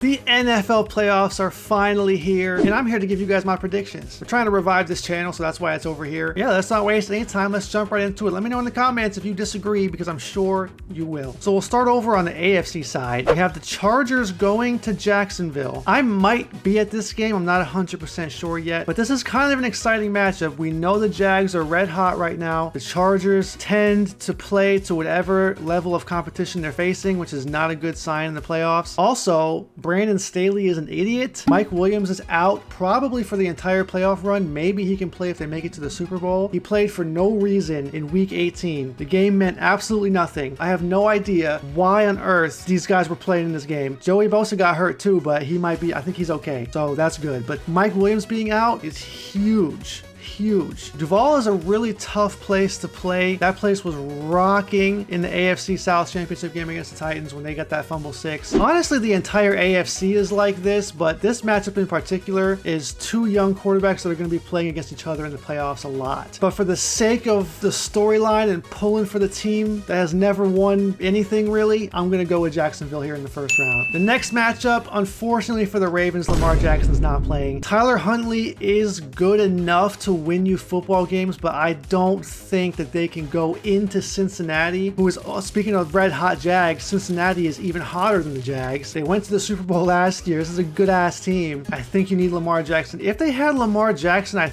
The NFL playoffs are finally here, and I'm here to give you guys my predictions. We're trying to revive this channel, so that's why it's over here. Yeah, let's not waste any time. Let's jump right into it. Let me know in the comments if you disagree, because I'm sure you will. So we'll start over on the AFC side. We have the Chargers going to Jacksonville. I might be at this game. I'm not 100% sure yet, but this is kind of an exciting matchup. We know the Jags are red hot right now. The Chargers tend to play to whatever level of competition they're facing, which is not a good sign in the playoffs. Also, Brandon Staley is an idiot. Mike Williams is out probably for the entire playoff run. Maybe he can play if they make it to the Super Bowl. He played for no reason in week 18. The game meant absolutely nothing. I have no idea why on earth these guys were playing in this game. Joey Bosa got hurt too, but he might be, I think he's okay. So that's good. But Mike Williams being out is huge. Huge. Duval is a really tough place to play. That place was rocking in the AFC South Championship game against the Titans when they got that fumble 6. Honestly, the entire AFC is like this, but this matchup in particular is two young quarterbacks that are going to be playing against each other in the playoffs a lot. But for the sake of the storyline and pulling for the team that has never won anything really, I'm going to go with Jacksonville here in the first round. The next matchup, unfortunately for the Ravens, Lamar Jackson's not playing. Tyler Huntley is good enough to win you football games, but I don't think that they can go into Cincinnati, who is, speaking of red hot Jags, Cincinnati is even hotter than the Jags. They went to the Super Bowl last year. This is a good ass team. I think you need Lamar Jackson. If they had Lamar Jackson, I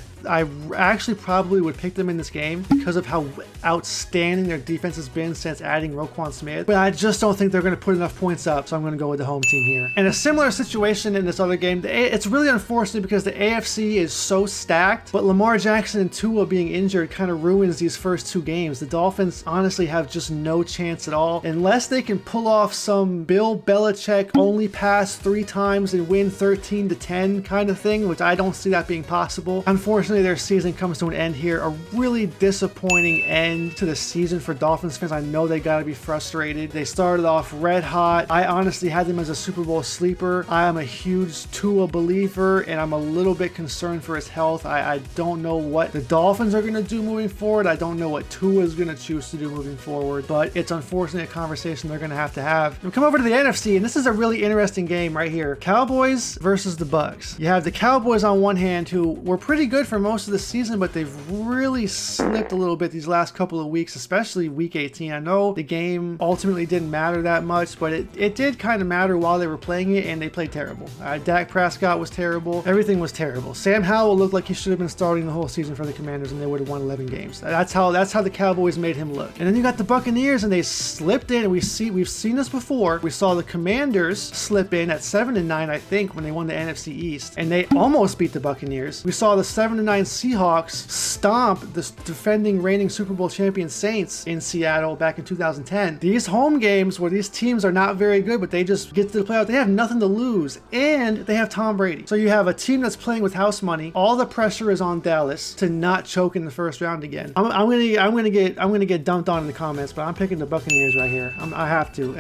actually probably would pick them in this game because of how outstanding their defense has been since adding Roquan Smith. But I just don't think they're going to put enough points up, so I'm going to go with the home team here. And a similar situation in this other game. It's really unfortunate because the AFC is so stacked, but Lamar Jackson and Tua being injured kind of ruins these first two games. The Dolphins honestly have just no chance at all unless they can pull off some Bill Belichick only pass 3 times and win 13-10 kind of thing, which I don't see that being possible. Unfortunately, their season comes to an end here. A really disappointing end to the season for Dolphins fans. I know they got to be frustrated. They started off red hot. I honestly had them as a Super Bowl sleeper. I am a huge Tua believer, and I'm a little bit concerned for his health. I don't know what the Dolphins are going to do moving forward. I don't know what Tua is going to choose to do moving forward, but it's unfortunately a conversation they're going to have. We come over to the NFC, and this is a really interesting game right here. Cowboys versus the Bucs. You have the Cowboys on one hand, who were pretty good for most of the season, but they've really slipped a little bit these last couple of weeks, especially week 18. I know the game ultimately didn't matter that much, but it did kind of matter while they were playing it, and they played terrible. Dak Prescott was terrible. Everything was terrible. Sam Howell looked like he should have been starting the whole season for the Commanders, and they would have won 11 games. That's how the Cowboys made him look. And then you got the Buccaneers, and they slipped in, and we've seen this before. We saw the Commanders slip in at 7-9, I think, when they won the NFC East, and they almost beat the Buccaneers. We saw the 7-9 Seahawks stomp the defending reigning Super Bowl champion Saints in Seattle back in 2010. These home games where these teams are not very good, but they just get to the playoffs, they have nothing to lose, and they have Tom Brady. So you have a team that's playing with house money. All the pressure is on Dallas to not choke in the first round again. I'm gonna get dumped on in the comments, but I'm picking the Buccaneers right here. I have to.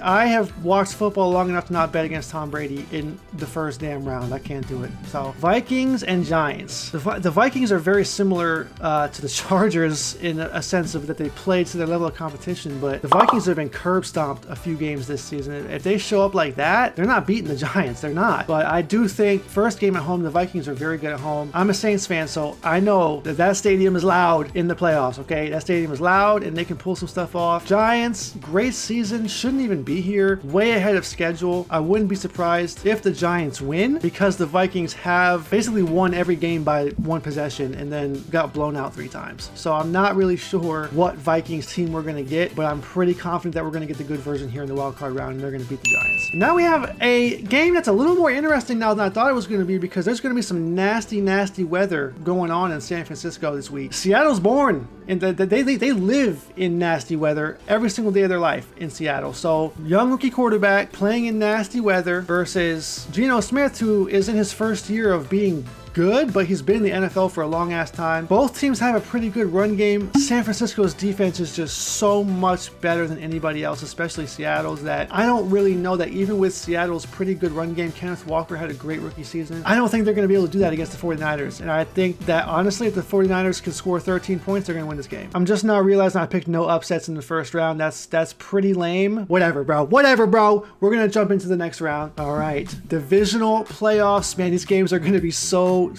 I have watched football long enough to not bet against Tom Brady in the first damn round. I can't do it. So Vikings and Giants. The Vikings are very similar to the Chargers in a sense of that they played to their level of competition, but the Vikings have been curb stomped a few games this season. If they show up like that, they're not beating the Giants. They're not. But I do think first game at home, the Vikings are very good at home. I'm a Saints fan, so I know that stadium is loud in the playoffs, okay? That stadium is loud, and they can pull some stuff off. Giants, great season, shouldn't even be here. Way ahead of schedule. I wouldn't be surprised if the Giants win, because the Vikings have basically won every game by one possession and then got blown out 3 times. So I'm not really sure what Vikings team we're going to get, but I'm pretty confident that we're going to get the good version here in the wild card round, and they're going to beat the Giants. Now we have a game that's a little more interesting now than I thought it was going to be, because there's going to be some nasty weather going on in San Francisco this week. Seattle's born, and they live in nasty weather every single day of their life in Seattle. So young rookie quarterback playing in nasty weather versus Geno Smith, who is in his first year of being good, but he's been in the NFL for a long ass time. Both teams have a pretty good run game. San Francisco's defense is just so much better than anybody else, especially Seattle's, that I don't really know that even with Seattle's pretty good run game, Kenneth Walker had a great rookie season. I don't think they're going to be able to do that against the 49ers. And I think that honestly, if the 49ers can score 13 points, they're going to win this game. I'm just now realizing I picked no upsets in the first round. That's pretty lame. Whatever, bro. Whatever, bro. We're going to jump into the next round. All right. Divisional playoffs. Man, these games are going to be so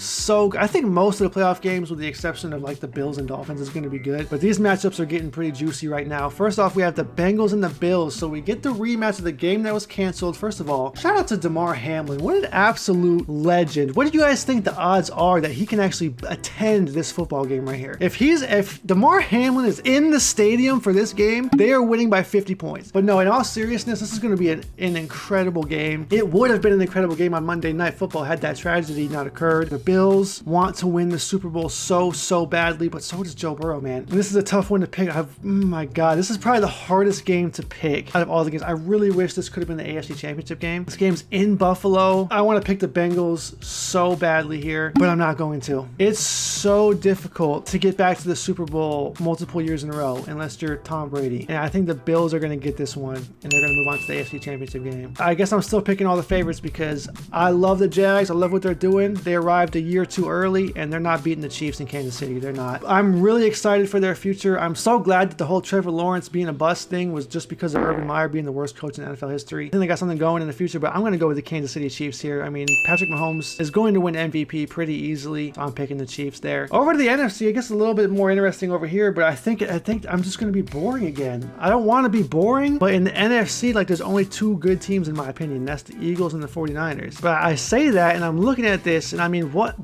I think most of the playoff games, with the exception of like the Bills and Dolphins, is going to be good. But these matchups are getting pretty juicy right now. First off, we have the Bengals and the Bills. So we get the rematch of the game that was canceled. First of all, shout out to Damar Hamlin. What an absolute legend. What do you guys think the odds are that he can actually attend this football game right here? If Damar Hamlin is in the stadium for this game, they are winning by 50 points. But no, in all seriousness, this is going to be an incredible game. It would have been an incredible game on Monday Night Football had that tragedy not occurred. The Bills want to win the Super Bowl so badly, but so does Joe Burrow, man. And this is a tough one to pick. Oh my God, this is probably the hardest game to pick out of all the games. I really wish this could have been the AFC Championship game. This game's in Buffalo. I want to pick the Bengals so badly here, but I'm not going to. It's so difficult to get back to the Super Bowl multiple years in a row unless you're Tom Brady. And I think the Bills are going to get this one, and they're going to move on to the AFC Championship game. I guess I'm still picking all the favorites because I love the Jags. I love what they're doing. They arrived a year too early, and they're not beating the Chiefs in Kansas City. They're not. I'm really excited for their future. I'm so glad that the whole Trevor Lawrence being a bust thing was just because of Urban Meyer being the worst coach in NFL history. I think they got something going in the future, but I'm going to go with the Kansas City Chiefs here. I mean, Patrick Mahomes is going to win MVP pretty easily, so I'm picking the Chiefs there. Over to the NFC, I guess a little bit more interesting over here, but I think I'm just going to be boring again. I don't want to be boring, but in the NFC, like, there's only two good teams in my opinion. That's the Eagles and the 49ers. But I say that, and I'm looking at this, and I mean, what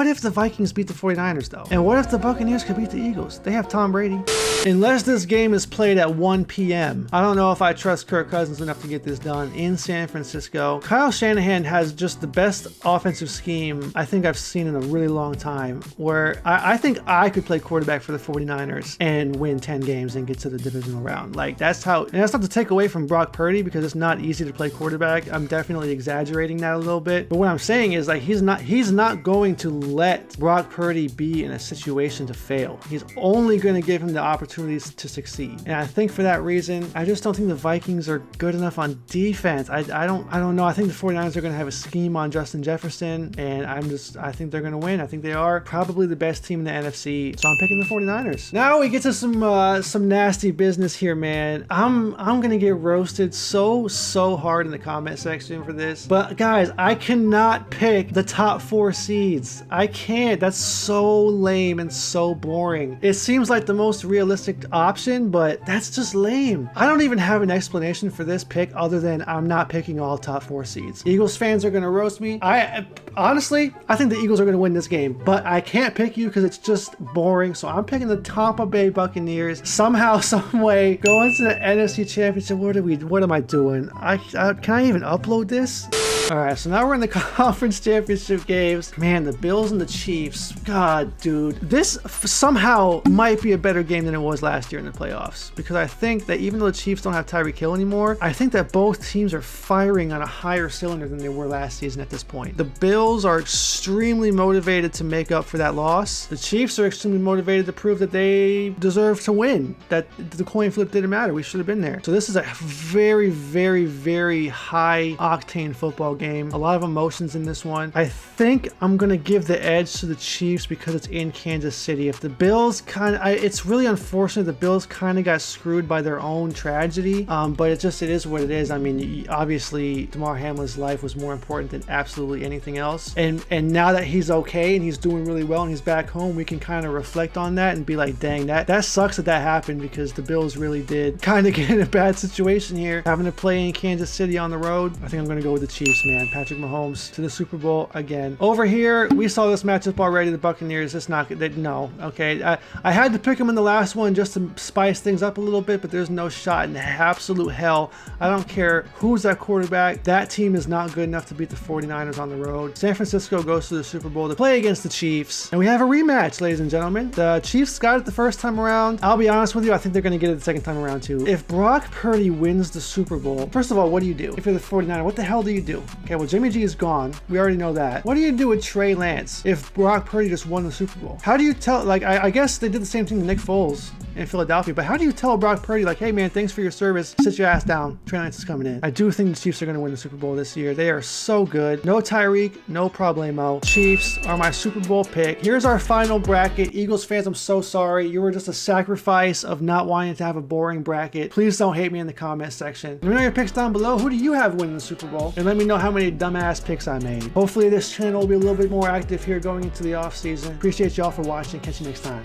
if the Vikings beat the 49ers, though? And what if the Buccaneers could beat the Eagles? They have Tom Brady. Unless this game is played at 1 p.m. I don't know if I trust Kirk Cousins enough to get this done in San Francisco. Kyle Shanahan has just the best offensive scheme I think I've seen in a really long time, where I think I could play quarterback for the 49ers and win 10 games and get to the divisional round. Like, that's how, and that's not to take away from Brock Purdy, because it's not easy to play quarterback. I'm definitely exaggerating that a little bit. But what I'm saying is, like, he's not going to let Brock Purdy be in a situation to fail. He's only going to give him the opportunities to succeed. And I think for that reason, I just don't think the Vikings are good enough on defense. I don't know. I think the 49ers are going to have a scheme on Justin Jefferson, and I think they're going to win. I think they are probably the best team in the NFC, so I'm picking the 49ers. Now we get to some nasty business here, man. I'm going to get roasted so hard in the comment section for this. But guys, I cannot pick the top 4 seeds. I can't. That's so lame and so boring. It seems like the most realistic option, but that's just lame. I don't even have an explanation for this pick other than I'm not picking all top 4 seeds. Eagles fans are going to roast me. Honestly, I think the Eagles are going to win this game, but I can't pick you because it's just boring. So I'm picking the Tampa Bay Buccaneers. Somehow, some way, going to the NFC Championship. What am I doing? Can I even upload this? All right, so now we're in the conference championship games. Man, the Bills and the Chiefs. God, dude. This somehow might be a better game than it was last year in the playoffs, because I think that even though the Chiefs don't have Tyreek Hill anymore, I think that both teams are firing on a higher cylinder than they were last season at this point. The Bills are extremely motivated to make up for that loss. The Chiefs are extremely motivated to prove that they deserve to win, that the coin flip didn't matter. We should have been there. So this is a very, very, very high octane football game. A lot of emotions in this one. I think I'm going to give the edge to the Chiefs because it's in Kansas City. If the Bills it's really unfortunate the Bills kind of got screwed by their own tragedy, but it is what it is. I mean, obviously Damar Hamlin's life was more important than absolutely anything else, and now that he's okay and he's doing really well and he's back home, we can kind of reflect on that and be like, dang, that sucks that happened, because the Bills really did kind of get in a bad situation here, having to play in Kansas City on the road. I think I'm going to go with the Chiefs, man. Patrick Mahomes to the Super Bowl again. Over here, we saw this matchup already. The Buccaneers, it's not good. No, okay. I had to pick them in the last one just to spice things up a little bit, but there's no shot in absolute hell. I don't care who's that quarterback. That team is not good enough to beat the 49ers on the road. San Francisco goes to the Super Bowl to play against the Chiefs, and we have a rematch, ladies and gentlemen. The Chiefs got it the first time around. I'll be honest with you, I think they're going to get it the second time around too. If Brock Purdy wins the Super Bowl, first of all, what do you do? If you're the 49ers, what the hell do you do? Okay, well, Jimmy G is gone. We already know that. What do you do with Trey Lance if Brock Purdy just won the Super Bowl? How do you tell, like, I guess they did the same thing to Nick Foles in Philadelphia, but how do you tell Brock Purdy, like, hey man, thanks for your service, sit your ass down, Trey Lance is coming in? I do think the Chiefs are going to win the Super Bowl this year. They are so good. No Tyreek, no problemo. Chiefs are my Super Bowl pick. Here's our final bracket. Eagles fans, I'm so sorry. You were just a sacrifice of not wanting to have a boring bracket. Please don't hate me in the comment section. Let me know your picks down below. Who do you have winning the Super Bowl? And let me know how many dumbass picks I made. Hopefully this channel will be a little bit more active here going into the off season. Appreciate y'all for watching. Catch you next time.